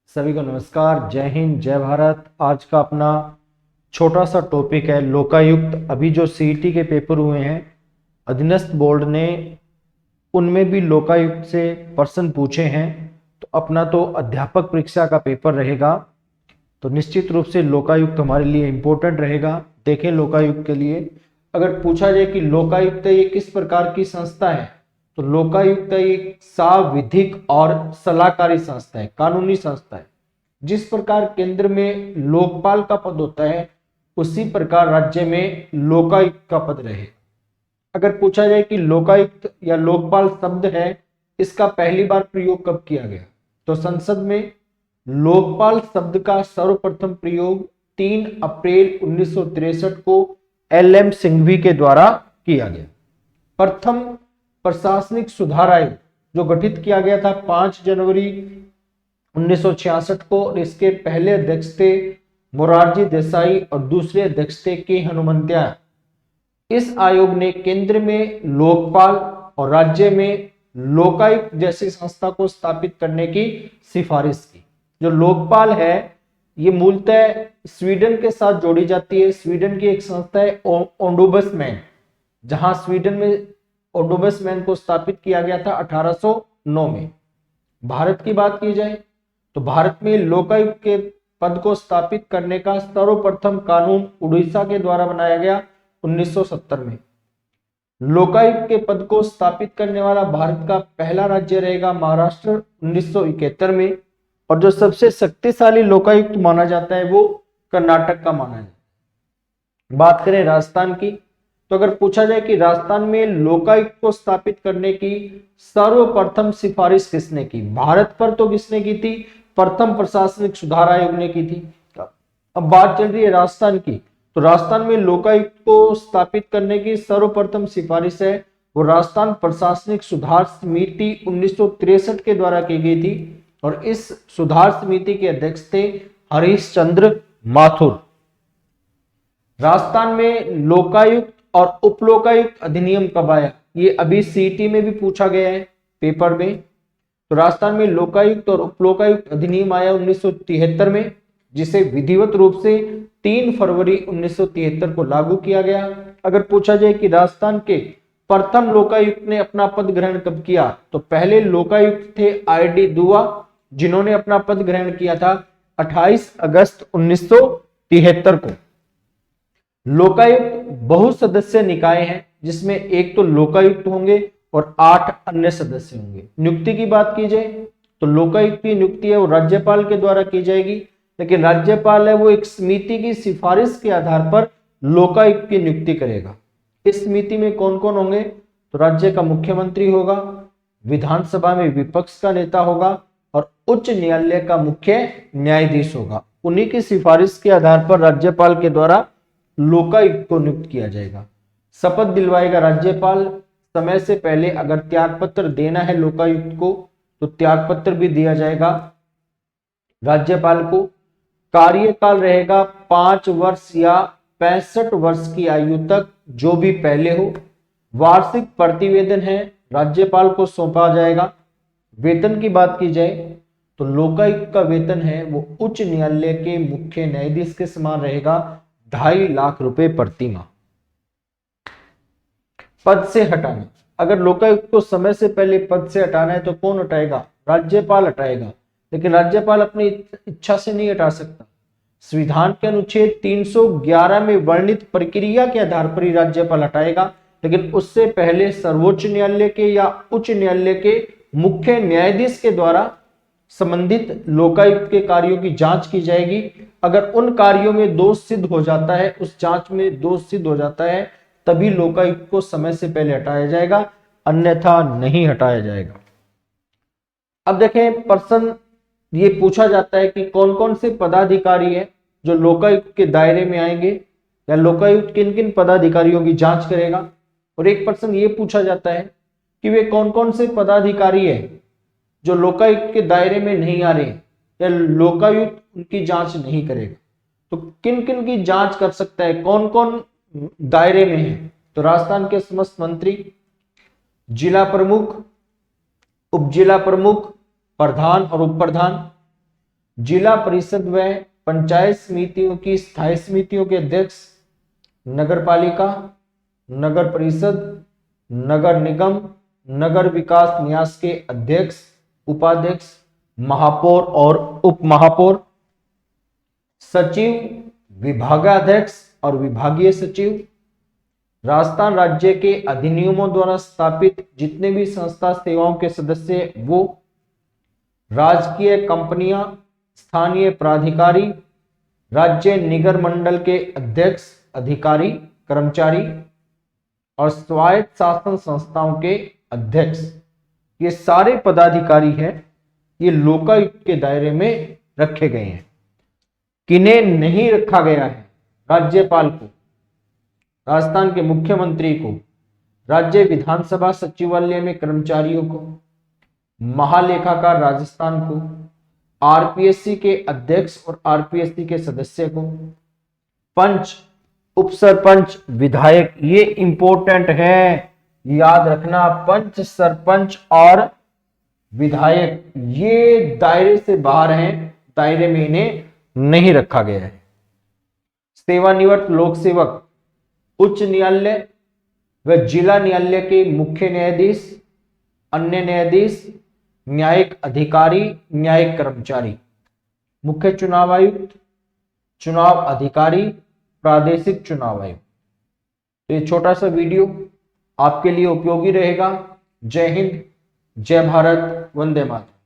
सभी को नमस्कार। जय हिंद, जय भारत। आज का अपना छोटा सा टॉपिक है लोकायुक्त। अभी जो सीईटी के पेपर हुए हैं अधीनस्थ बोर्ड ने, उनमें भी लोकायुक्त से प्रश्न पूछे हैं। तो अपना तो अध्यापक परीक्षा का पेपर रहेगा, तो निश्चित रूप से लोकायुक्त हमारे लिए इम्पोर्टेंट रहेगा। देखें, लोकायुक्त के लिए अगर पूछा जाए कि लोकायुक्त ये किस प्रकार की संस्था है, तो लोकायुक्त एक सांविधिक और सलाहकारी संस्था है, कानूनी संस्था है। जिस प्रकार केंद्र में लोकपाल का पद होता है, उसी प्रकार राज्य में लोकायुक्त का पद रहे। अगर पूछा जाए कि लोकायुक्त या लोकपाल शब्द है, इसका पहली बार प्रयोग कब किया गया, तो संसद में लोकपाल शब्द का सर्वप्रथम प्रयोग 3 अप्रैल 1963 को LM सिंघवी के द्वारा किया गया। प्रथम प्रशासनिक सुधार आयोग जो गठित किया गया था 5 जनवरी 1966 को, और इसके पहले अध्यक्ष थे मोरारजी देसाई और दूसरे अध्यक्ष थे के हनुमंत्या। इस आयोग ने केंद्र में लोकपाल और राज्य में लोकायुक्त जैसी संस्था को स्थापित करने की सिफारिश की। जो लोकपाल है ये मूलतः स्वीडन के साथ जोड़ी जाती है। स्वीडन की एक संस्था है ओंडुबसमैन, जहां स्वीडन में ओंडुबसमैन को स्थापित किया गया था 1809 में। भारत की बात की जाए तो भारत में लोकायुक्त के पद को स्थापित करने का सर्वप्रथम कानून उड़ीसा के द्वारा बनाया गया 1970 में। लोकायुक्त के पद को स्थापित करने वाला भारत का पहला राज्य रहेगा महाराष्ट्र 1971 में, और जो सबसे शक्तिशाली लोकायुक्त माना जाता है वो कर्नाटक का माना जाता है। बात करें राजस्थान की, तो अगर पूछा जाए कि राजस्थान में लोकायुक्त को स्थापित करने की सर्वप्रथम सिफारिश किसने की, भारत पर तो किसने की थी, प्रथम प्रशासनिक सुधार आयोग ने की थी। अब बात चल रही है राजस्थान की, तो राजस्थान में लोकायुक्त को स्थापित करने की सर्वप्रथम सिफारिश है वो राजस्थान प्रशासनिक सुधार समिति 1963 के द्वारा की गई थी, और इस सुधार समिति के अध्यक्ष थे हरीश चंद्र माथुर। राजस्थान में लोकायुक्त और उपलोकायुक्त अधिनियम कब आया, ये अभी सीईटी में भी पूछा गया है पेपर में। तो राजस्थान में लोकायुक्त और उपलोकायुक्त अधिनियम आया 1973 में, जिसे विधिवत रूप से 3 फरवरी 1973 को लागू किया गया। अगर पूछा जाए कि राजस्थान के प्रथम लोकायुक्त ने अपना पद ग्रहण कब किया, तो पहले लोकायुक्त थे ID दुआ, जिन्होंने अपना पद ग्रहण किया था 28 अगस्त 1973 को। लोकायुक्त बहुसदस्य निकाय हैं, जिसमें एक तो लोकायुक्त होंगे और 8 अन्य सदस्य होंगे। नियुक्ति की बात की जाए तो लोकायुक्त की नियुक्ति है वो राज्यपाल के द्वारा की जाएगी, लेकिन राज्यपाल है वो एक समिति की सिफारिश के आधार पर लोकायुक्त की नियुक्ति करेगा। इस समिति में कौन कौन होंगे, तो राज्य का मुख्यमंत्री होगा, विधानसभा में विपक्ष का नेता होगा और उच्च न्यायालय का मुख्य न्यायाधीश होगा। उन्हीं की सिफारिश के आधार पर राज्यपाल के द्वारा लोकायुक्त को नियुक्त किया जाएगा। शपथ दिलवाएगा राज्यपाल। समय से पहले अगर त्यागपत्र देना है लोकायुक्त को, तो त्यागपत्र भी दिया जाएगा राज्यपाल को। कार्यकाल रहेगा 5 वर्ष या 65 वर्ष की आयु तक, जो भी पहले हो। वार्षिक प्रतिवेदन है राज्यपाल को सौंपा जाएगा। वेतन की बात की जाए तो लोकायुक्त का वेतन है वो उच्च न्यायालय के मुख्य न्यायाधीश के समान रहेगा, 2.5 लाख रुपए प्रति माह। पद से हटाना, अगर लोकायुक्त को समय से पहले पद से हटाना है तो कौन हटाएगा, राज्यपाल हटाएगा, लेकिन राज्यपाल अपनी इच्छा से नहीं हटा सकता। संविधान के अनुच्छेद 311 में वर्णित प्रक्रिया के आधार पर ही राज्यपाल हटाएगा, लेकिन उससे पहले सर्वोच्च न्यायालय के या उच्च न्यायालय के मुख्य न्यायाधीश के द्वारा संबंधित लोकायुक्त के कार्यों की जांच की जाएगी। अगर उन कार्यों में दोष सिद्ध हो जाता है, उस जांच में दोष सिद्ध हो जाता है, तभी लोकायुक्त को समय से पहले हटाया जाएगा, अन्यथा नहीं हटाया जाएगा। अब देखें, प्रश्न ये पूछा जाता है कि कौन कौन से पदाधिकारी हैं जो लोकायुक्त के दायरे में आएंगे, या लोकायुक्त किन किन पदाधिकारियों की जांच करेगा। और एक प्रश्न ये पूछा जाता है कि वे कौन कौन से पदाधिकारी हैं जो लोकायुक्त के दायरे में नहीं आ रहे, या लोकायुक्त उनकी जांच नहीं करेगा। तो किन किन की जांच कर सकता है, कौन कौन दायरे में है, तो राजस्थान के समस्त मंत्री, जिला प्रमुख, उपजिला प्रमुख, प्रधान और उप प्रधान, जिला परिषद व पंचायत समितियों की स्थायी समितियों के अध्यक्ष, नगर पालिका, नगर परिषद, नगर निगम, नगर विकास न्यास के अध्यक्ष, उपाध्यक्ष, महापौर और उप महापौर, सचिव, विभागाध्यक्ष और विभागीय सचिव, राजस्थान राज्य के अधिनियमों द्वारा स्थापित जितने भी संस्था सेवाओं के सदस्य वो, राजकीय कंपनियां, स्थानीय प्राधिकारी, राज्य निगम मंडल के अध्यक्ष, अधिकारी, कर्मचारी और स्वायत्त शासन संस्थाओं के अध्यक्ष, ये सारे पदाधिकारी हैं, ये लोकायुक्त के दायरे में रखे गए हैं। किन्हें नहीं रखा गया है? राज्यपाल को, राजस्थान के मुख्यमंत्री को, राज्य विधानसभा सचिवालय में कर्मचारियों को, महालेखाकार राजस्थान को, आरपीएससी के अध्यक्ष और आरपीएससी के सदस्य को, पंच, उप सरपंच, विधायक, ये इंपॉर्टेंट है, याद रखना, पंच, सरपंच और विधायक ये दायरे से बाहर हैं, दायरे में इन्हें नहीं रखा गया है। सेवानिवृत्त लोक सेवक, उच्च न्यायालय व जिला न्यायालय के मुख्य न्यायाधीश, अन्य न्यायाधीश, न्यायिक अधिकारी, न्यायिक कर्मचारी, मुख्य चुनाव आयुक्त, चुनाव अधिकारी, प्रादेशिक चुनाव आयुक्त। तो ये छोटा सा वीडियो आपके लिए उपयोगी रहेगा। जय हिंद, जय भारत, वंदे मातरम।